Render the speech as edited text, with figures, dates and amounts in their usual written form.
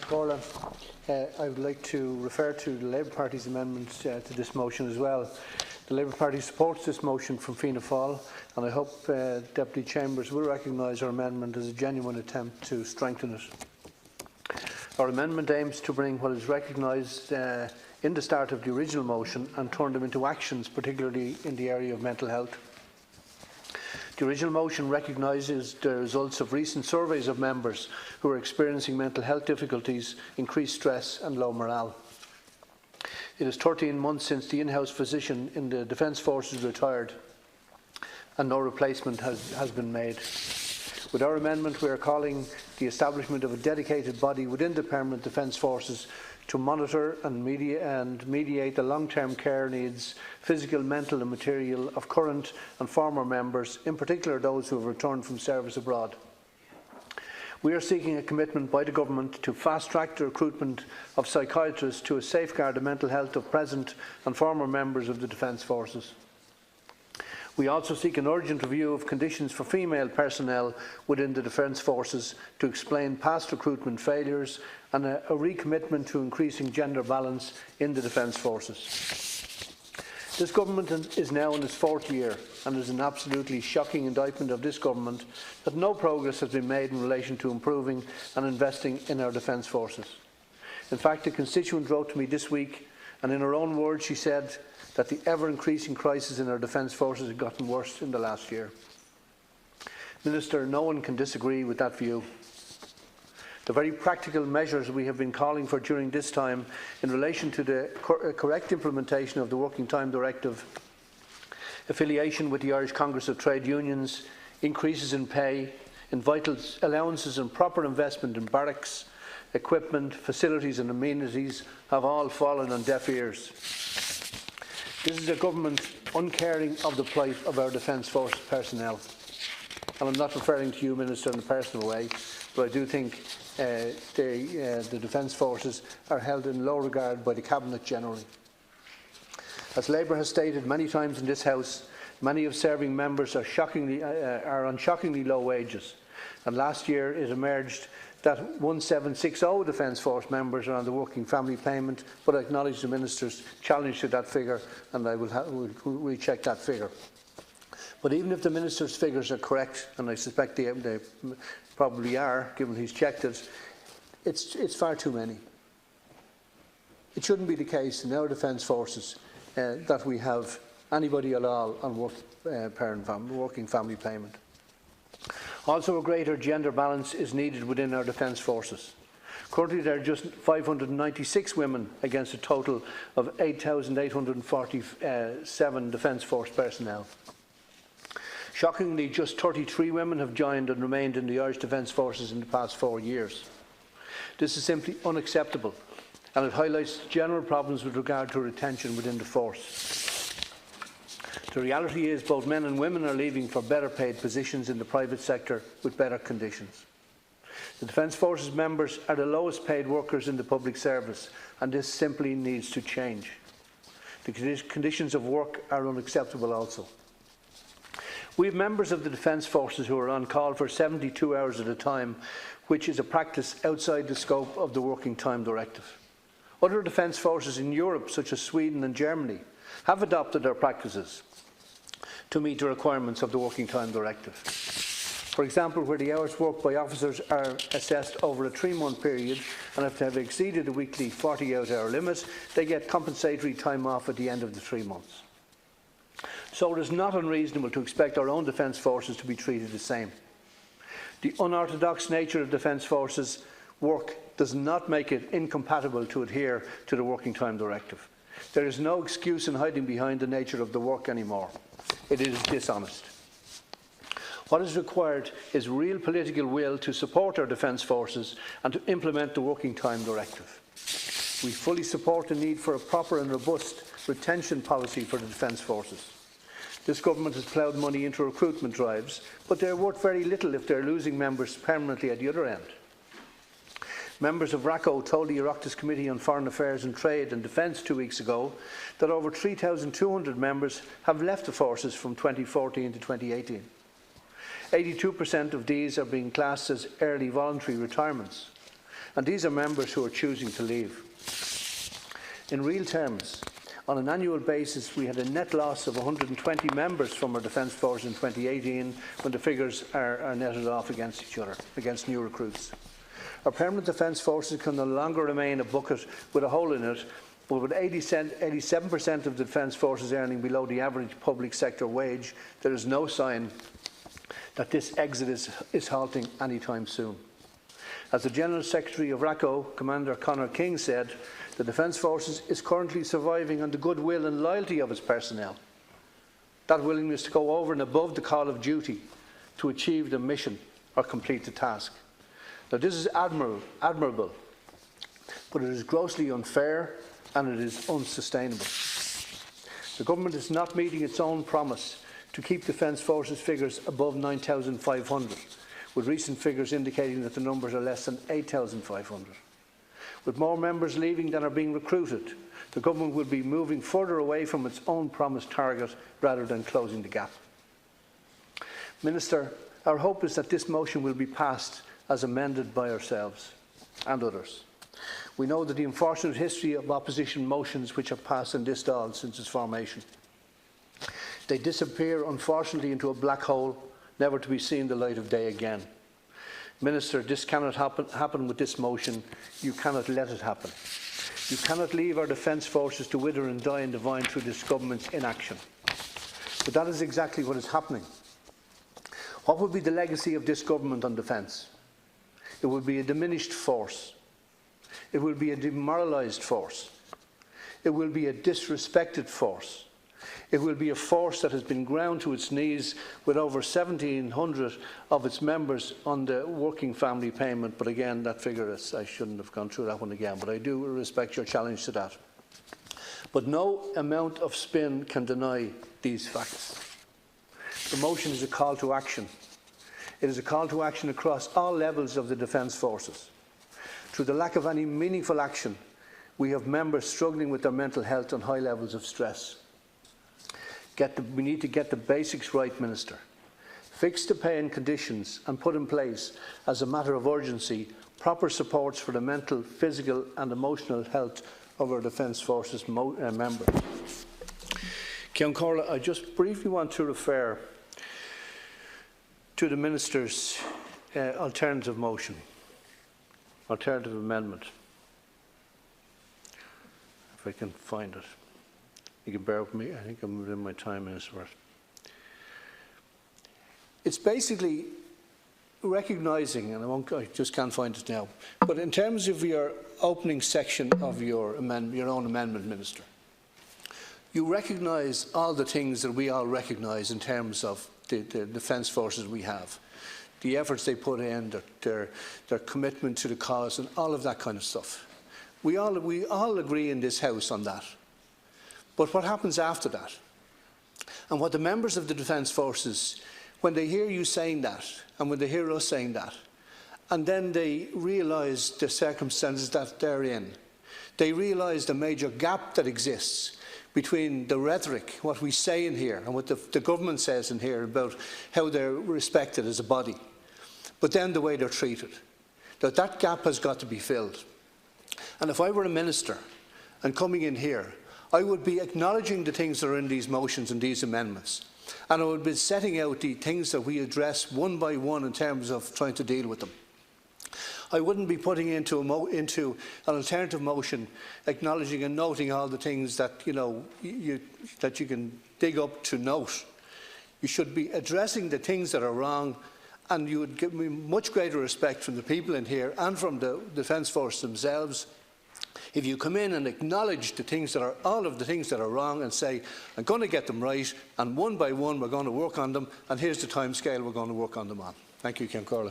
Corlin. I would like to refer to the Labour Party's amendment to this motion as well. The Labour Party supports this motion from Fianna Fáil, and I hope Deputy Chambers will recognise our amendment as a genuine attempt to strengthen it. Our amendment aims to bring what is recognised in the start of the original motion and turn them into actions, particularly in the area of mental health. The original motion recognises the results of recent surveys of members who are experiencing mental health difficulties, increased stress and low morale. It is 13 months since the in-house physician in the Defence Forces retired, and no replacement has been made. With our amendment, we are calling the establishment of a dedicated body within the Permanent Defence Forces to monitor and mediate the long-term care needs, physical, mental and material, of current and former members, in particular those who have returned from service abroad. We are seeking a commitment by the Government to fast-track the recruitment of psychiatrists to safeguard the mental health of present and former members of the Defence Forces. We also seek an urgent review of conditions for female personnel within the Defence Forces to explain past recruitment failures and a recommitment to increasing gender balance in the Defence Forces. This Government is now in its fourth year, and it is an absolutely shocking indictment of this Government that no progress has been made in relation to improving and investing in our Defence Forces. In fact, a constituent wrote to me this week, and in her own words she said that the ever-increasing crisis in our Defence Forces has gotten worse in the last year. Minister, no one can disagree with that view. The very practical measures we have been calling for during this time in relation to the correct implementation of the Working Time Directive, affiliation with the Irish Congress of Trade Unions, increases in pay, in vital allowances and proper investment in barracks, equipment, facilities and amenities have all fallen on deaf ears. This is a Government uncaring of the plight of our Defence Force personnel. And I'm not referring to you, Minister, in a personal way, but I do think the Defence Forces are held in low regard by the Cabinet generally. As Labour has stated many times in this House, many of serving members are on shockingly low wages, and last year it emerged that 1760 Defence Force members are on the working family payment, but I acknowledge the Minister's challenge to that figure, and I will recheck that figure. But even if the Minister's figures are correct, and I suspect they probably are, given he's checked it, it's far too many. It shouldn't be the case in our Defence Forces that we have anybody at all on working family payment. Also, a greater gender balance is needed within our Defence Forces. Currently, there are just 596 women against a total of 8,847 Defence Force personnel. Shockingly, just 33 women have joined and remained in the Irish Defence Forces in the past 4 years. This is simply unacceptable, and it highlights general problems with regard to retention within the force. The reality is both men and women are leaving for better paid positions in the private sector with better conditions. The Defence Forces members are the lowest paid workers in the public service, and this simply needs to change. The conditions of work are unacceptable also. We have members of the Defence Forces who are on call for 72 hours at a time, which is a practice outside the scope of the Working Time Directive. Other Defence Forces in Europe, such as Sweden and Germany, have adopted their practices to meet the requirements of the Working Time Directive. For example, where the hours worked by officers are assessed over a 3-month period, and if they have exceeded the weekly 48-hour limit, they get compensatory time off at the end of the 3 months. So it is not unreasonable to expect our own Defence Forces to be treated the same. The unorthodox nature of Defence Forces work does not make it incompatible to adhere to the Working Time Directive. There is no excuse in hiding behind the nature of the work anymore. It is dishonest. What is required is real political will to support our Defence Forces and to implement the Working Time Directive. We fully support the need for a proper and robust retention policy for the Defence Forces. This Government has ploughed money into recruitment drives, but they are worth very little if they are losing members permanently at the other end. Members of RACO told the Oireachtas Committee on Foreign Affairs and Trade and Defence 2 weeks ago that over 3,200 members have left the forces from 2014 to 2018. 82% of these are being classed as early voluntary retirements. and these are members who are choosing to leave. In real terms, on an annual basis, we had a net loss of 120 members from our Defence Force in 2018, when the figures are netted off against each other, against new recruits. Our permanent Defence Forces can no longer remain a bucket with a hole in it, but with 87% of the Defence Forces earning below the average public sector wage, there is no sign that this exodus is halting anytime soon. As the General Secretary of RACO, Commander Conor King, said, the Defence Forces is currently surviving on the goodwill and loyalty of its personnel. That willingness to go over and above the call of duty to achieve the mission or complete the task. Now, this is admirable, but it is grossly unfair and it is unsustainable. The Government is not meeting its own promise to keep Defence Forces figures above 9,500, with recent figures indicating that the numbers are less than 8,500. With more members leaving than are being recruited, the Government will be moving further away from its own promised target rather than closing the gap. Minister, our hope is that this motion will be passed as amended by ourselves and others. We know that the unfortunate history of opposition motions which have passed in this Dáil since its formation. They disappear, unfortunately, into a black hole, never to be seen the light of day again. Minister, this cannot happen with this motion. You cannot let it happen. You cannot leave our Defence Forces to wither and die in the vine through this Government's inaction. But that is exactly what is happening. What will be the legacy of this Government on defence? It will be a diminished force. It will be a demoralised force. It will be a disrespected force. It will be a force that has been ground to its knees with over 1,700 of its members on the working family payment. But again, that figure, I shouldn't have gone through that one again, but I do respect your challenge to that. But no amount of spin can deny these facts. The motion is a call to action. It is a call to action across all levels of the Defence Forces. Through the lack of any meaningful action, we have members struggling with their mental health and high levels of stress. We need to get the basics right, Minister. Fix the pay and conditions and put in place, as a matter of urgency, proper supports for the mental, physical and emotional health of our Defence Forces members. Ceann Comhairle, I just briefly want to refer to the Minister's alternative motion, alternative amendment. If I can find it. You can bear with me. I think I'm within my time, Minister. It's basically recognising, and I just can't find it now, but in terms of your opening section of your own amendment, Minister, you recognise all the things that we all recognise in terms of the Defence Forces we have, the efforts they put in, their commitment to the cause, and all of that kind of stuff. We all agree in this House on that. But what happens after that? And what the members of the Defence Forces, when they hear you saying that, and when they hear us saying that, and then they realise the circumstances that they're in, they realise the major gap that exists between the rhetoric, what we say in here, and what the Government says in here about how they're respected as a body, but then the way they're treated. That gap has got to be filled. And if I were a minister and coming in here, I would be acknowledging the things that are in these motions and these amendments. And I would be setting out the things that we address one by one in terms of trying to deal with them. I wouldn't be putting into an alternative motion acknowledging and noting all the things that that you can dig up to note. You should be addressing the things that are wrong, and you would give me much greater respect from the people in here and from the Defence Force themselves if you come in and acknowledge the things that are, all of the things that are wrong, and say, I'm going to get them right, and one by one we're going to work on them, and here's the time scale we're going to work on them on. Thank you, Ceann Comhairle.